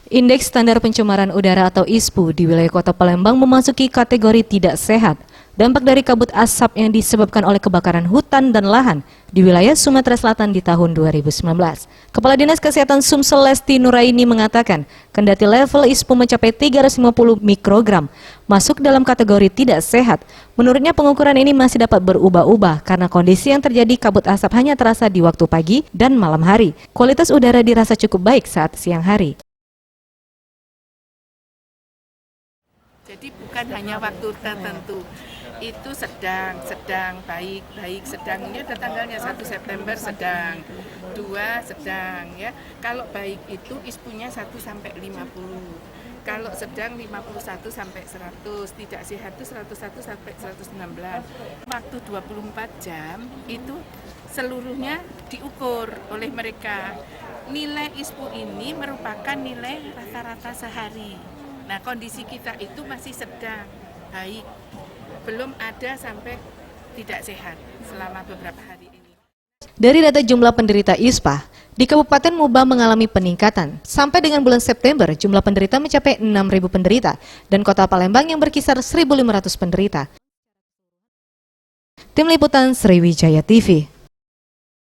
Indeks Standar Pencemaran Udara atau ISPU di wilayah Kota Palembang memasuki kategori tidak sehat. Dampak dari kabut asap yang disebabkan oleh kebakaran hutan dan lahan di wilayah Sumatera Selatan di tahun 2019. Kepala Dinas Kesehatan Sumsel Lesti Nuraini mengatakan, kendati level ISPU mencapai 350 mikrogram, masuk dalam kategori tidak sehat. Menurutnya pengukuran ini masih dapat berubah-ubah karena kondisi yang terjadi kabut asap hanya terasa di waktu pagi dan malam hari. Kualitas udara dirasa cukup baik saat siang hari. Jadi bukan hanya waktu tertentu, itu sedang, baik, sedang. Ini ada tanggalnya 1 September sedang, 2 sedang ya. Kalau baik itu ISPU-nya 1 sampai 50. Kalau sedang 51 sampai 100, tidak sehat itu 101 sampai 116. Waktu 24 jam itu seluruhnya diukur oleh mereka. Nilai ISPU ini merupakan nilai rata-rata sehari. Nah, kondisi kita itu masih sedang baik, belum ada sampai tidak sehat selama beberapa hari ini. Dari data jumlah penderita ISPA, di Kabupaten Muba mengalami peningkatan. Sampai dengan bulan September, jumlah penderita mencapai 6.000 penderita dan Kota Palembang yang berkisar 1.500 penderita. Tim Liputan Sriwijaya TV.